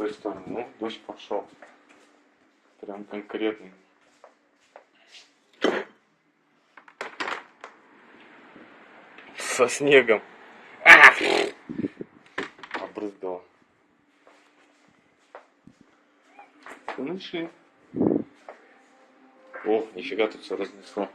той стороны. Ну, дождь пошел. Прям конкретный. Со снегом. Обрызгало. Слыши. О, нифига тут все разнесло.